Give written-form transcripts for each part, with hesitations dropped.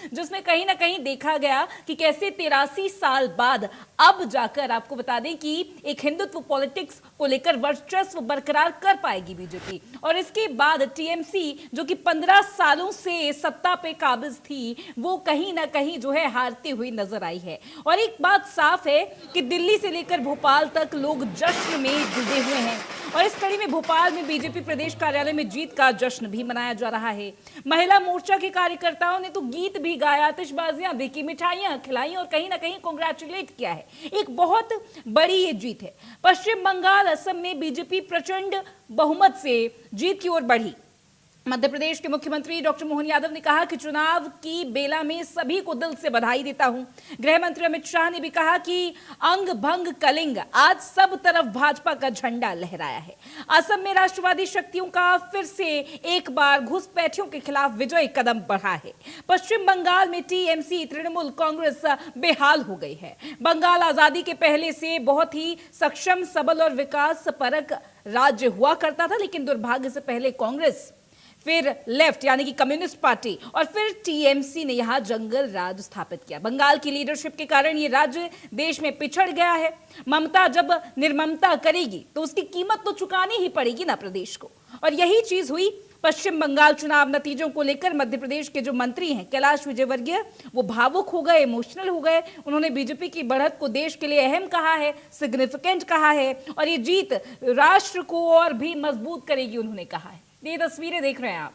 जिसमें कहीं ना कहीं देखा गया कि कैसे 83 साल बाद अब जाकर आपको बता दें कि एक हिंदुत्व पॉलिटिक्स को लेकर वर्चस्व बरकरार कर पाएगी बीजेपी। और इसके बाद टीएमसी जो कि 15 सालों से सत्ता पे काबिज थी, वो कहीं ना कहीं जो है हारती हुई नजर आई है। और एक बात साफ है कि दिल्ली से लेकर भोपाल तक लोग जश्न में डूबे हुए हैं और इस कड़ी में भोपाल में बीजेपी प्रदेश कार्यालय में जीत का जश्न भी मनाया जा रहा है। महिला मोर्चा के कार्यकर्ताओं ने तो गीत भी गाया, आतिशबाजियां भी की, मिठाइयां खिलाई और कहीं ना कहीं कांग्रेचुलेट किया है। एक बहुत बड़ी ये जीत है। पश्चिम बंगाल, असम में बीजेपी प्रचंड बहुमत से जीत की ओर बढ़ी। मध्य प्रदेश के मुख्यमंत्री डॉक्टर मोहन यादव ने कहा कि चुनाव की बेला में सभी को दिल से बधाई देता हूं। गृह मंत्री अमित शाह ने भी कहा कि अंग भंग कलिंग, आज सब तरफ भाजपा का झंडा लहराया है। असम में राष्ट्रवादी शक्तियों का फिर से एक बार घुसपैठियों के खिलाफ विजयी कदम बढ़ा है। पश्चिम बंगाल में टीएमसी, तृणमूल कांग्रेस बेहाल हो गई है। बंगाल आजादी के पहले से बहुत ही सक्षम, सबल और विकास परक राज्य हुआ करता था, लेकिन दुर्भाग्य से पहले कांग्रेस, फिर लेफ्ट यानी कि कम्युनिस्ट पार्टी और फिर टीएमसी ने यहां जंगल राज स्थापित किया। बंगाल की लीडरशिप के कारण यह राज्य देश में पिछड़ गया है। ममता जब निर्ममता करेगी तो उसकी कीमत तो चुकानी ही पड़ेगी ना प्रदेश को, और यही चीज हुई। पश्चिम बंगाल चुनाव नतीजों को लेकर मध्य प्रदेश के जो मंत्री हैं कैलाश विजयवर्गीय, वो भावुक हो गए, इमोशनल हो गए। उन्होंने बीजेपी की बढ़त को देश के लिए अहम कहा है, सिग्निफिकेंट कहा है और ये जीत राष्ट्र को और भी मजबूत करेगी, उन्होंने कहा है। ये तस्वीरें देख रहे हैं आप।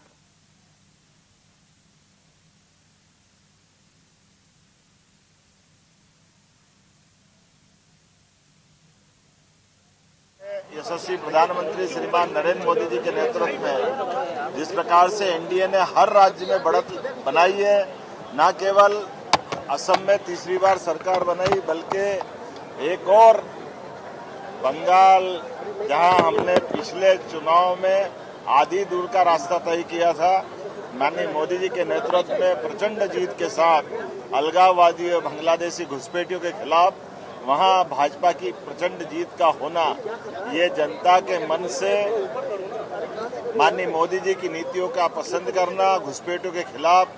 यशस्वी प्रधानमंत्री श्रीमान नरेंद्र मोदी जी के नेतृत्व में जिस प्रकार से एनडीए ने हर राज्य में बढ़त बनाई है, न केवल असम में तीसरी बार सरकार बनाई, बल्कि एक और बंगाल जहां हमने पिछले चुनाव में आधी दूर का रास्ता तय किया था, माननीय मोदी जी के नेतृत्व में प्रचंड जीत के साथ अलगाववादी और बांग्लादेशी घुसपैठियों के खिलाफ वहां भाजपा की प्रचंड जीत का होना, ये जनता के मन से माननीय मोदी जी की नीतियों का पसंद करना, घुसपैठियों के खिलाफ,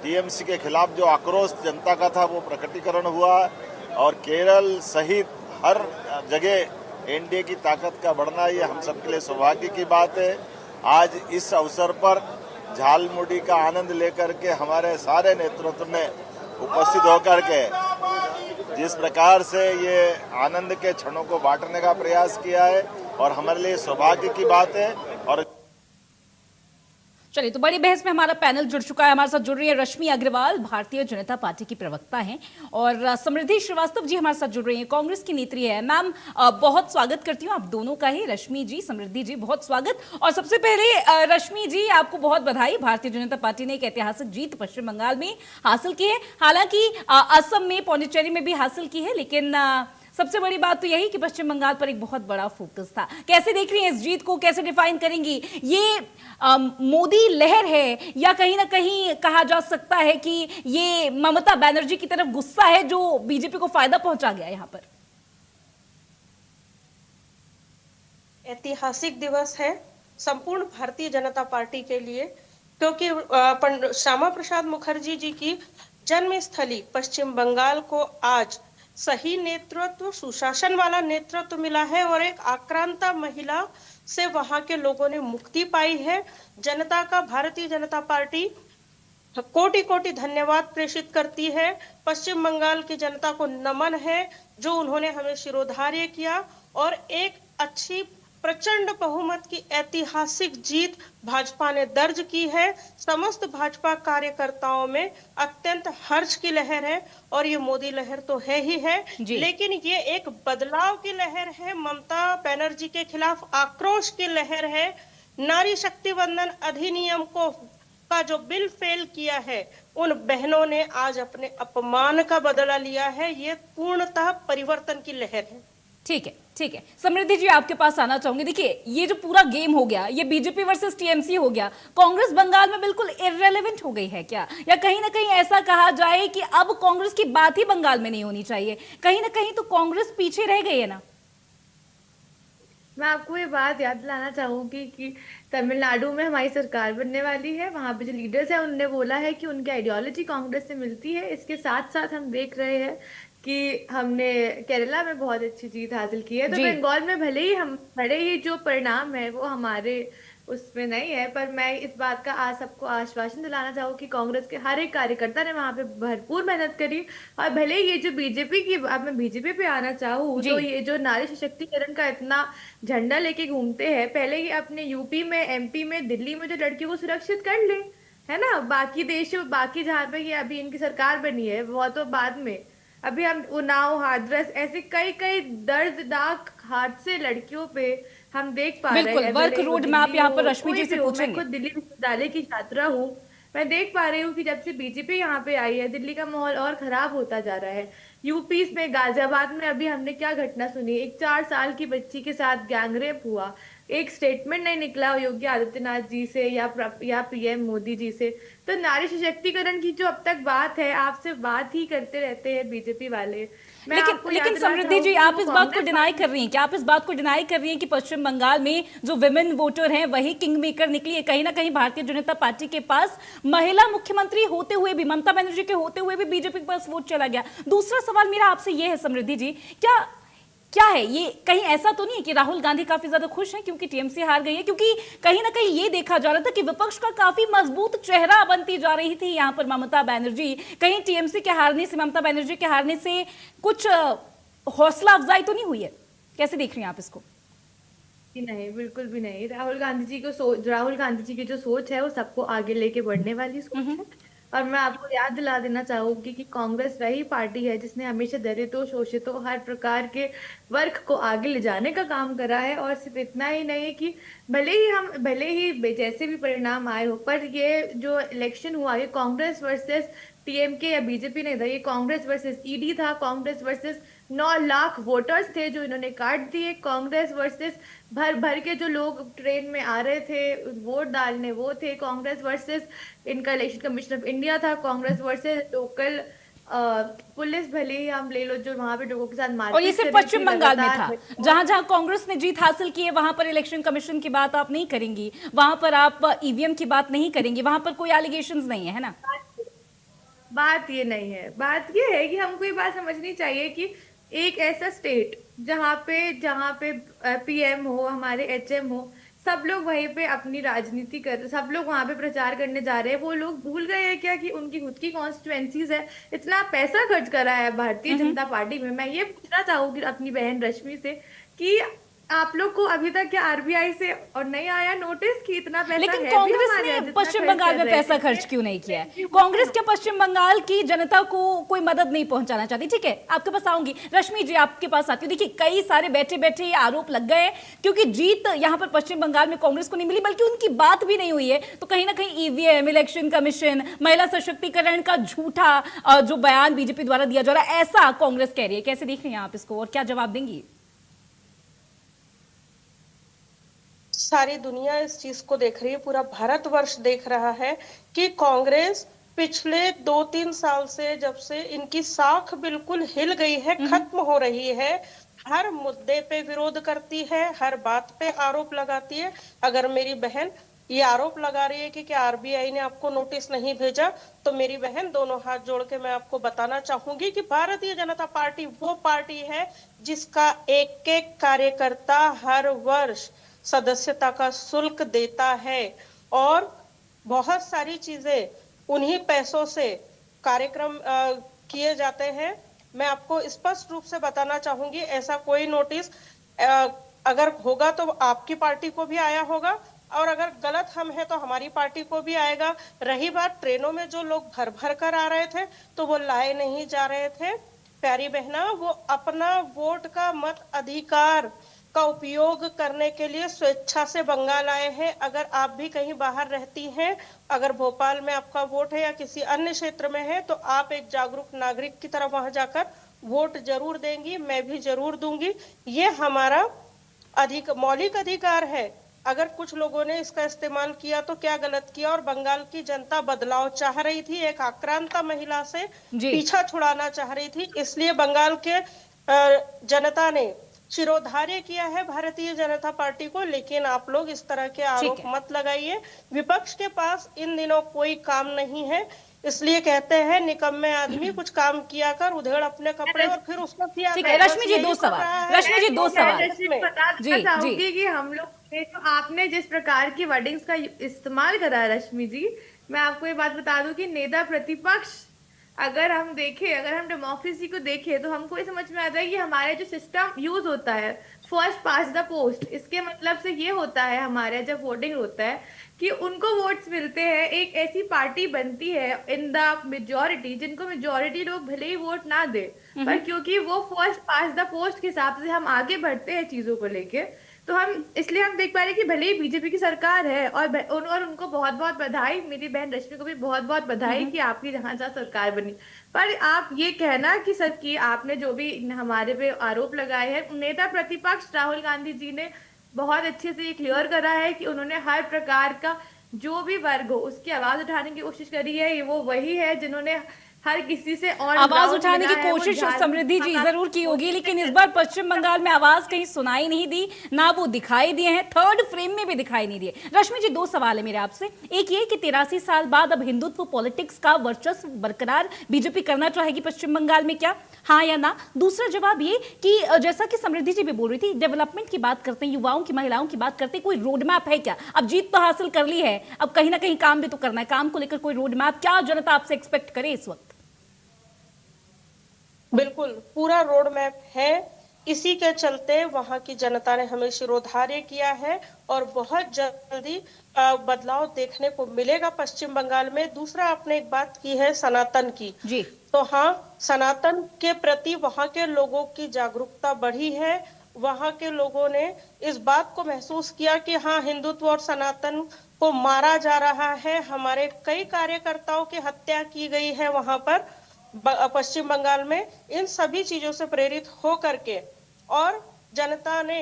टीएमसी के खिलाफ जो आक्रोश जनता का था वो प्रकटीकरण हुआ। और केरल सहित हर जगह एनडीए की ताकत का बढ़ना, ये हम सबके लिए सौभाग्य की बात है। आज इस अवसर पर झालमुड़ी का आनंद लेकर के हमारे सारे नेतृत्व ने उपस्थित होकर के जिस प्रकार से ये आनंद के क्षणों को बांटने का प्रयास किया है और हमारे लिए सौभाग्य की बात है। और चलिए, तो बड़ी बहस में हमारा पैनल जुड़ चुका है। हमारे साथ जुड़ रही है रश्मि अग्रवाल, भारतीय जनता पार्टी की प्रवक्ता हैं, और समृद्धि श्रीवास्तव जी हमारे साथ जुड़ रही हैं, कांग्रेस की नेत्री है। मैम, बहुत स्वागत करती हूँ आप दोनों का ही। रश्मि जी, समृद्धि जी, बहुत स्वागत। और सबसे पहले रश्मि जी, आपको बहुत बधाई। भारतीय जनता पार्टी ने एक ऐतिहासिक जीत पश्चिम बंगाल में हासिल की है, हालांकि असम में, पौंडीचेरी में भी हासिल की है, लेकिन सबसे बड़ी बात तो यही कि पश्चिम बंगाल पर एक बहुत बड़ा फोकस था। कैसे देख रही हैं इस जीत को, कैसे डिफाइन करेंगी? ये मोदी लहर है या कहीं ना कहीं कहा जा सकता है कि ये ममता बनर्जी की तरफ गुस्सा है जो बीजेपी को फायदा पहुंचा गया यहाँ पर? ऐतिहासिक दिवस है संपूर्ण भारतीय जनता पार्टी के लिए, क्योंकि श्यामा प्रसाद मुखर्जी जी की जन्मस्थली पश्चिम बंगाल को आज सही नेतृत्व, सुशासन वाला नेतृत्व मिला है और एक आक्रांता महिला से वहां के लोगों ने मुक्ति पाई है। जनता का भारतीय जनता पार्टी कोटि कोटि धन्यवाद प्रेषित करती है। पश्चिम बंगाल की जनता को नमन है जो उन्होंने हमें शिरोधार्य किया और एक अच्छी प्रचंड बहुमत की ऐतिहासिक जीत भाजपा ने दर्ज की है। समस्त भाजपा कार्यकर्ताओं में अत्यंत हर्ष की लहर है और ये मोदी लहर तो है ही है, लेकिन ये एक बदलाव की लहर है। ममता बनर्जी के खिलाफ आक्रोश की लहर है। नारी शक्ति वंदन अधिनियम का जो बिल फेल किया है, उन बहनों ने आज अपने अपमान का बदला लिया है। ये पूर्णतः परिवर्तन की लहर है। ठीक है, ठीक है। समृद्धि जी, आपके पास आना चाहूंगी। देखिए, ये जो पूरा गेम हो गया, ये बीजेपी वर्सेस टीएमसी हो गया, कांग्रेस बंगाल में बिल्कुल इररेलेवेंट हो गई है क्या? या कहीं ना कहीं ऐसा कहा जाए कि अब कांग्रेस की बात ही बंगाल में नहीं होनी चाहिए? कहीं ना कहीं तो कांग्रेस पीछे रह गई है ना? मैं आपको ये बात याद दिलाना चाहूंगी कि तमिलनाडु में हमारी सरकार बनने वाली है। वहां पे जो लीडर्स हैं उनने बोला है कि उनकी आइडियोलॉजी कांग्रेस से मिलती है। इसके साथ साथ हम देख रहे हैं कि हमने केरला में बहुत अच्छी जीत हासिल की है। तो जी बंगाल में भले ही जो परिणाम है वो हमारे उसमें नहीं है, पर मैं इस बात का आज सबको आश्वासन दिलाना चाहूँ कि कांग्रेस के हर एक कार्यकर्ता ने वहां पे भरपूर मेहनत करी। और भले ही ये जो बीजेपी की, अब मैं बीजेपी पे आना चाहूँ, जी तो ये जो नारी सशक्तिकरण का इतना झंडा लेके घूमते हैं, पहले ही अपने यूपी में, एमपी में, दिल्ली में जो लड़कियों को सुरक्षित कर ले, है ना। बाकी देशों, बाकी जहाँ पे ये अभी इनकी सरकार बनी है वो तो बाद में। अभी हम उन्नाव, हाथरस, ऐसे कई कई दर्दनाक हादसे लड़कियों पे हम देख पा रहे बिल्कुल, हैं। वर्क भले ही वो रोड मैप दिल्ली यहाँ पर हो, रश्मि कोई जी भी से हो। मैं पूछेंगे। खुद दिल्ली विश्वविद्यालय की छात्रा हूँ। मैं देख पा रही हूँ कि जब से बीजेपी यहाँ पे आई है, दिल्ली का माहौल और खराब होता जा रहा है। यूपी में गाजियाबाद में अभी हमने क्या घटना सुनी, एक 4 साल की बच्ची के साथ गैंगरेप हुआ। एक स्टेटमेंट नहीं निकला योगी आदित्यनाथ जी से या पीएम मोदी जी से। तो नारी सशक्तिकरण की जो अब तक बात है, आपसे बात ही करते रहते हैं बीजेपी वाले। मैं लेकिन आपको याद लेकिन दिलाना समृद्धि जी, चाहूंगी आप वो इस बात को कांग्रेस डिनाई पार्टी। कर रही हैं क्या? आप इस बात को डिनाई कर रही हैं कि पश्चिम बंगाल में जो विमेन वोटर हैं वही किंग मेकर निकली है? कहीं ना कहीं भारतीय जनता पार्टी के पास महिला मुख्यमंत्री होते हुए भी, ममता बनर्जी के होते हुए भी बीजेपी के पास वोट चला गया। दूसरा सवाल मेरा आपसे यह है समृद्धि जी, क्या क्या है ये, कहीं ऐसा तो नहीं है कि राहुल गांधी काफी ज्यादा खुश हैं क्योंकि टीएमसी हार गई है? क्योंकि कहीं ना कहीं ये देखा जा रहा था कि विपक्ष का काफी मजबूत चेहरा बनती जा रही थी यहाँ पर ममता बनर्जी। कहीं टीएमसी के हारने से, ममता बनर्जी के हारने से कुछ हौसला अफजाई तो नहीं हुई है? कैसे देख रही हैं आप इसको? जी नहीं, बिल्कुल भी नहीं। राहुल गांधी जी की जो सोच है वो सबको आगे लेके बढ़ने वाली सोच है। और मैं आपको याद दिला देना चाहूंगी कि कांग्रेस वही पार्टी है जिसने हमेशा दलितों, शोषितों, हर प्रकार के वर्ग को आगे ले जाने का काम करा है। और सिर्फ इतना ही नहीं कि भले ही जैसे भी परिणाम आए हो, पर ये जो इलेक्शन हुआ ये कांग्रेस वर्सेस टीएमके या बीजेपी नहीं था, ये कांग्रेस वर्सेस ईडी था। कांग्रेस वर्सेस 9 लाख वोटर्स थे जो इन्होंने काट दिए। कांग्रेस वर्सेस भर भर के जो लोग ट्रेन में आ रहे थे वोट डालने, वो थे। कांग्रेस वर्सेस इनका इलेक्शन कमीशन ऑफ इंडिया था। कांग्रेस वर्सेस लोकल पुलिस, भले ही हम ले लो, जो वहां पे लोगों के साथ और ये मारपीट सिर्फ कर रही पश्चिम थी बंगाल में लगातार। था। जहां जहां कांग्रेस ने जीत हासिल की है वहां पर इलेक्शन कमीशन की बात आप नहीं करेंगी, वहां पर आप ईवीएम की बात नहीं करेंगी, वहां पर कोई एलिगेशंस नहीं है ना? बात ये नहीं है। बात ये है कि हमको ये बात समझनी चाहिए कि एक ऐसा स्टेट जहाँ पे पीएम हो, हमारे एचएम हो, सब लोग वहीं पे अपनी राजनीति कर, सब लोग वहां पे प्रचार करने जा रहे हैं। वो लोग भूल गए हैं क्या कि उनकी खुद की कॉन्स्टिट्युएंसीज है? इतना पैसा खर्च करा है भारतीय जनता पार्टी में। मैं ये पूछना चाहूंगी अपनी बहन रश्मि से कि आप लोग को अभी तक क्या आरबीआई से और नहीं आया नोटिस कि इतना पैसा लेकिन है भी कांग्रेस हमारे ने यहाँ जितना पश्चिम खर्च बंगाल कर में रहे हैं? पैसा खर्च क्यों नहीं किया है? कांग्रेस क्या पश्चिम बंगाल की जनता को कोई मदद नहीं पहुंचाना चाहती? ठीक है, आपके पास आऊंगी। रश्मि जी, आपके पास आती हूँ। देखिए, कई सारे बैठे बैठे ये आरोप लग गए हैं क्योंकि जीत यहाँ पर पश्चिम बंगाल में कांग्रेस को नहीं मिली, बल्कि उनकी बात भी नहीं हुई है। तो कहीं ना कहीं ईवीएम, इलेक्शन कमीशन, महिला सशक्तिकरण का झूठा जो बयान बीजेपी द्वारा दिया जा रहा है, ऐसा कांग्रेस कह रही है। कैसे देख रही हैं आप इसको और क्या जवाब देंगी? सारी दुनिया इस चीज को देख रही है, पूरा भारतवर्ष देख रहा है कि कांग्रेस पिछले 2-3 साल से, जब से इनकी साख बिल्कुल हिल गई है, खत्म हो रही है, हर मुद्दे पे विरोध करती है, हर बात पे आरोप लगाती है। अगर मेरी बहन ये आरोप लगा रही है कि क्या आरबीआई ने आपको नोटिस नहीं भेजा, तो मेरी बहन दोनों हाथ जोड़ के मैं आपको बताना चाहूंगी कि भारतीय जनता पार्टी वो पार्टी है जिसका एक एक कार्यकर्ता हर वर्ष सदस्यता का शुल्क देता है और बहुत सारी चीजें उन्हीं पैसों से कार्यक्रम किए जाते हैं। मैं आपको स्पष्ट रूप से बताना चाहूंगी, ऐसा कोई नोटिस अगर होगा तो आपकी पार्टी को भी आया होगा, और अगर गलत हम है तो हमारी पार्टी को भी आएगा। रही बात ट्रेनों में जो लोग भर भर कर आ रहे थे, तो वो लाए नहीं जा रहे थे। प्यारी बहना, वो अपना वोट का मत अधिकार का उपयोग करने के लिए स्वेच्छा से बंगाल आए हैं। अगर आप भी कहीं बाहर रहती हैं, अगर भोपाल में आपका वोट है या किसी अन्य क्षेत्र में है, तो आप एक जागरूक नागरिक की तरह वहां जाकर वोट जरूर देंगी, मैं भी जरूर दूंगी। ये हमारा मौलिक अधिकार है। अगर कुछ लोगों ने इसका इस्तेमाल किया तो क्या गलत किया? और बंगाल की जनता बदलाव चाह रही थी, एक आक्रांता महिला से पीछा छुड़ाना चाह रही थी, इसलिए बंगाल के जनता ने शिरोधार्य किया है भारतीय जनता पार्टी को, लेकिन आप लोग इस तरह के आरोप है। मत लगाइए। विपक्ष के पास इन दिनों कोई काम नहीं है, इसलिए कहते हैं निकम्मे आदमी कुछ काम किया कर, उधेड़ अपने कपड़े और फिर उसको किया ठीक कर। है बस रश्मि जी, यही दो कर रहा सवाल, है। रश्मि जी दो सवाल। रश्मि बता जी, देना जी। चाहूंगी कि हम लोग ने जो आपने जिस प्रकार की वर्डिंग्स का इस्तेमाल करा है रश्मि जी, मैं आपको ये बात बता दूं कि नेता प्रतिपक्ष अगर हम देखें, अगर हम डेमोक्रेसी को देखें तो हमको ये समझ में आता है कि हमारे जो सिस्टम यूज होता है फर्स्ट पास द पोस्ट, इसके मतलब से ये होता है हमारे जब वोटिंग होता है कि उनको वोट्स मिलते हैं, एक ऐसी पार्टी बनती है इन द मेजोरिटी जिनको मेजोरिटी लोग भले ही वोट ना दे, पर क्योंकि वो फर्स्ट पास द पोस्ट के हिसाब से हम आगे बढ़ते हैं चीजों को लेके, तो हम इसलिए हम देख पा रहे हैं कि भले ही बीजेपी की सरकार है और उनको बहुत बहुत बधाई, मेरी बहन रश्मि को भी बहुत बहुत बधाई कि आपकी जहां जहां सरकार बनी। पर आप ये कहना कि सर कि आपने जो भी हमारे पे आरोप लगाए हैं, नेता प्रतिपक्ष राहुल गांधी जी ने बहुत अच्छे से ये क्लियर करा है कि उन्होंने हर प्रकार का जो भी वर्ग हो उसकी आवाज उठाने की कोशिश करी है। ये वो वही है जिन्होंने हर किसी से ऑन आवाज ग्राउंड उठाने की मिला है, वो कोशिश झारखंड समृद्धि जी का- जरूर की होगी, लेकिन इस बार पश्चिम बंगाल में आवाज कहीं सुनाई नहीं दी, ना वो दिखाई दिए हैं, थर्ड फ्रेम में भी दिखाई नहीं दिए। रश्मि जी दो सवाल है मेरे आपसे, एक ये कि 83 साल बाद अब हिंदुत्व पॉलिटिक्स का वर्चस्व बरकरार बीजेपी करना चाहेगी पश्चिम बंगाल में, क्या हाँ या ना? दूसरा जवाब ये कि जैसा कि समृद्धि जी भी बोल रही थी, डेवलपमेंट की बात करते हैं, युवाओं की, महिलाओं की बात करते हैं, कोई रोड मैप है क्या? अब जीत तो हासिल कर ली है, अब कहीं ना कहीं काम भी तो करना है, काम को लेकर कोई रोड मैप क्या जनता आपसे एक्सपेक्ट करे इस वक्त? बिल्कुल पूरा रोड मैप है, इसी के चलते वहां की जनता ने हमें शिरोधार्य किया है और बहुत जल्दी बदलाव देखने को मिलेगा पश्चिम बंगाल में। दूसरा, आपने एक बात की है सनातन की, जी तो हाँ, सनातन के प्रति वहां के लोगों की जागरूकता बढ़ी है। वहां के लोगों ने इस बात को महसूस किया कि हाँ, हिंदुत्व और सनातन को मारा जा रहा है, हमारे कई कार्यकर्ताओं की हत्या की गई है वहां पर पश्चिम बंगाल में। इन सभी चीजों से प्रेरित हो करके और जनता ने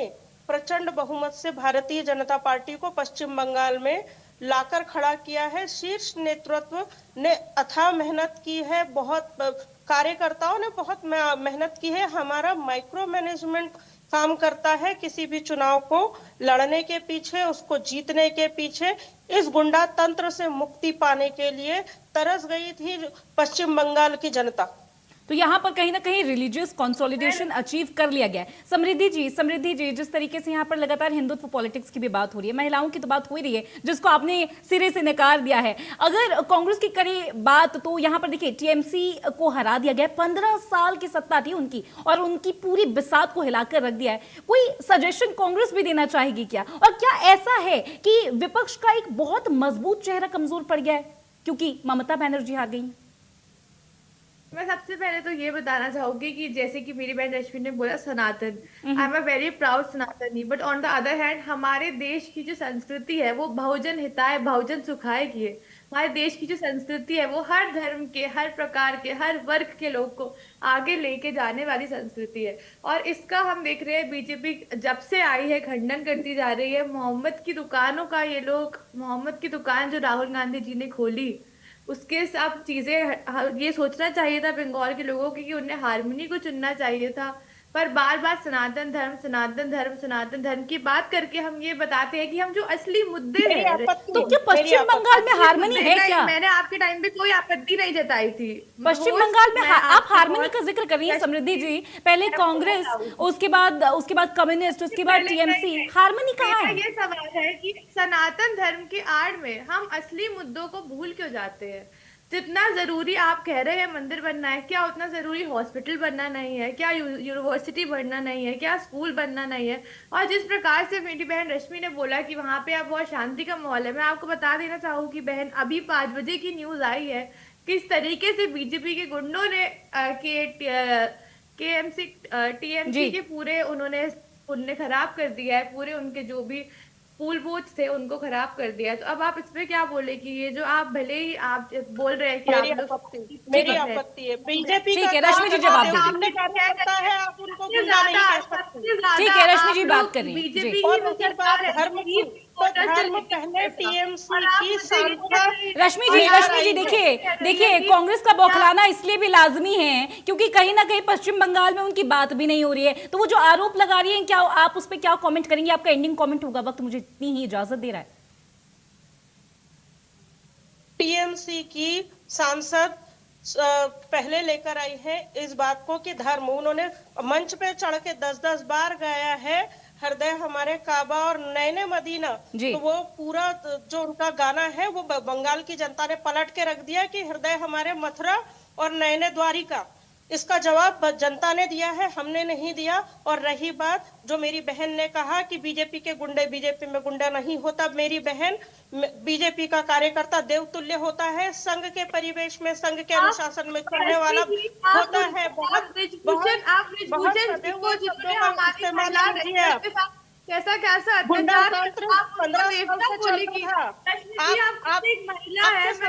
प्रचंड बहुमत से भारतीय जनता पार्टी को पश्चिम बंगाल में लाकर खड़ा किया है। शीर्ष नेतृत्व ने अथाह मेहनत की है, बहुत कार्यकर्ताओं ने बहुत मेहनत की है। हमारा माइक्रो मैनेजमेंट काम करता है किसी भी चुनाव को लड़ने के पीछे, उसको जीतने के पीछे। इस गुंडा तंत्र से मुक्ति पाने के लिए तरस गई थी पश्चिम बंगाल की जनता। तो यहाँ पर कहीं ना कहीं रिलीजियस कंसोलिडेशन अचीव कर लिया गया है। समृद्धि जी जिस तरीके से यहाँ पर लगातार हिंदुत्व पॉलिटिक्स की भी बात हो रही है, महिलाओं की तो बात हो ही रही है जिसको आपने सिरे से नकार दिया है। अगर कांग्रेस की करी बात तो यहाँ पर देखिए टीएमसी को हरा दिया गया, 15 साल की सत्ता थी उनकी और उनकी पूरी बिसात को हिलाकर रख दिया है। कोई सजेशन कांग्रेस भी देना चाहेगी क्या? और क्या ऐसा है कि विपक्ष का एक बहुत मजबूत चेहरा कमजोर पड़ गया है क्योंकि ममता बनर्जी हार गई? मैं सबसे पहले तो ये बताना चाहूंगी कि जैसे कि मेरी बहन रश्मि ने बोला Sanatan, I am a very proud Sanatani, but on the other hand हमारे देश की जो संस्कृति है वो बहुजन हिताय बहुजन सुखाय की है। हमारे देश की जो संस्कृति है वो हर धर्म के, हर प्रकार के, हर वर्ग के लोग को आगे लेके जाने वाली संस्कृति है। और इसका हम देख रहे हैं बीजेपी जब से आई है खंडन करती जा रही है। मोहम्मद की दुकानों का ये लोग, मोहम्मद की दुकान जो राहुल गांधी जी ने खोली उसके सब चीजें, ये सोचना चाहिए था बंगाल के लोगों की कि उन्हें हारमोनी को चुनना चाहिए था, पर बार बार सनातन धर्म सनातन धर्म सनातन धर्म की बात करके हम ये बताते हैं कि हम जो असली मुद्दे हैं। तो क्या पश्चिम बंगाल में हारमोनी है क्या? मैंने आपके टाइम पे कोई आपत्ति नहीं जताई थी। पश्चिम बंगाल में आप हारमोनी का जिक्र कर रही हैं समृद्धि जी, पहले कांग्रेस, उसके बाद कम्युनिस्ट, उसके बाद टीएमसी, हारमोनी कहाँ है? ये सवाल है कि सनातन धर्म की आड़ में हम असली मुद्दों को भूल क्यों जाते हैं? जितना जरूरी आप कह रहे हैं मंदिर बनना है, क्या उतना जरूरी हॉस्पिटल बनना नहीं है? क्या यूनिवर्सिटी बनना नहीं है? क्या स्कूल बनना नहीं है? और जिस प्रकार से मेरी बहन रश्मि ने बोला कि वहां पे अब बहुत शांति का माहौल है, मैं आपको बता देना चाहूंगी बहन, अभी 5 बजे की न्यूज आई है किस तरीके से बीजेपी के गुंडों ने टीएमसी के पूरे उन्होंने खराब कर दिया है, पूरे उनके जो भी पुल बूथ थे उनको खराब कर दिया। तो अब आप इस पे क्या बोले कि ये जो आप भले ही आप बोल रहे हैं कि मेरी आप आपत्ति है बीजेपी ठीक है, रश्मि जी जवाब दीजिए। सामने कार्यकर्ता है, आप उनको गुंडा नहीं कह सकते। ठीक है, रश्मि जी बात कर रही हैं। बीजेपी जी। और उसके बाद धर्म धर्म पहले टीएमसी की सांसद रश्मि जी देखिए कांग्रेस का बौखलाना इसलिए भी लाजमी है क्योंकि कहीं ना कहीं पश्चिम बंगाल में उनकी बात भी नहीं हो रही है, तो वो जो आरोप लगा रही है, क्या आप उस पर क्या कमेंट करेंगे? आपका एंडिंग कमेंट होगा, वक्त मुझे इतनी ही इजाजत दे रहा है। टीएमसी की सांसद पहले लेकर आई है इस बात को कि धर्म, उन्होंने मंच पे चढ़ के 10-10 बार गाया है हृदय हमारे काबा और नैने मदीना, तो वो पूरा जो उनका गाना है वो बंगाल की जनता ने पलट के रख दिया कि हृदय हमारे मथुरा और नैने द्वारिका। इसका जवाब जनता ने दिया है, हमने नहीं दिया। और रही बात जो मेरी बहन ने कहा कि बीजेपी के गुंडे, बीजेपी में गुंडा नहीं होता मेरी बहन, बीजेपी का कार्यकर्ता देवतुल्य होता है, संघ के परिवेश में, संघ के अनुशासन में चलने वाला होता है। कैसा कैसा अत्याचार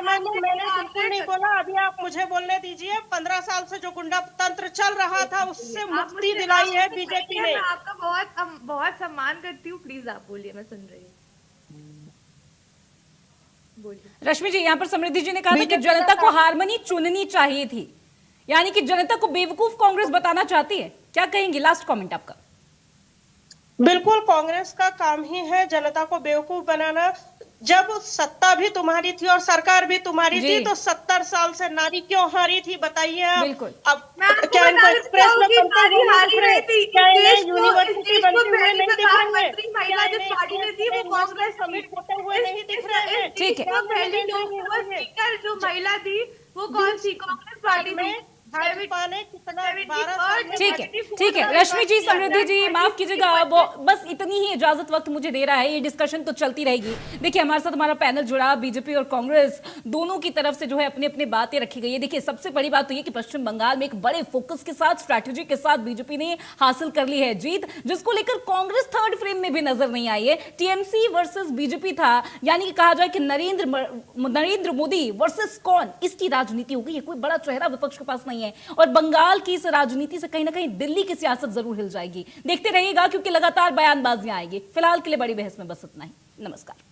मैंने बिल्कुल नहीं बोला, अभी आप मुझे बोलने दीजिए। 15 साल से जो गुंडा तंत्र चल रहा था उससे मुक्ति दिलाई है बीजेपी ने। आपका बहुत सम्मान करती हूँ, प्लीज आप बोलिए, मैं सुन रही हूँ। रश्मि जी, यहाँ पर समृद्धि जी ने कहा था कि जनता को हारमोनी चुननी चाहिए थी, यानी कि जनता को बेवकूफ कांग्रेस बताना चाहती है, क्या कहेंगे? लास्ट कमेंट आपका। बिल्कुल, कांग्रेस का काम ही है जनता को बेवकूफ बनाना। जब सत्ता भी तुम्हारी थी और सरकार भी तुम्हारी थी, तो 70 साल से नारी क्यों हारी थी बताइए आप? बिल्कुल। अब क्या इनको एक्सप्रेस में क्या यूनिवर्सिटी बनते हुए नहीं दिख रहे हैं? क्या समिट होते हुए नहीं दिख रहे हैं? ठीक है, स्पीकर जो महिला थी वो कौन सी कांग्रेस पार्टी में? ठीक है रश्मि जी, समृद्धि जी, माफ कीजिएगा, बस इतनी ही इजाजत वक्त मुझे दे रहा है, ये डिस्कशन तो चलती रहेगी। देखिए हमारे साथ हमारा पैनल जुड़ा, बीजेपी और कांग्रेस दोनों की तरफ से जो है अपनी अपनी बातें रखी गई है। देखिए सबसे बड़ी बात तो ये कि पश्चिम बंगाल में एक बड़े फोकस के साथ, स्ट्रैटेजी के साथ बीजेपी ने हासिल कर ली है जीत, जिसको लेकर कांग्रेस थर्ड फ्रेम में भी नजर नहीं आई है। टीएमसी वर्सेस बीजेपी था, यानी कि कहा जाए कि नरेंद्र मोदी वर्सेस कौन, इसकी राजनीति हो गई है। कोई बड़ा चेहरा विपक्ष के पास नहीं है और बंगाल की इस राजनीति से कहीं ना कहीं दिल्ली की सियासत जरूर हिल जाएगी। देखते रहिएगा क्योंकि लगातार बयानबाजियां आएगी। फिलहाल के लिए बड़ी बहस में बस इतना ही। नमस्कार।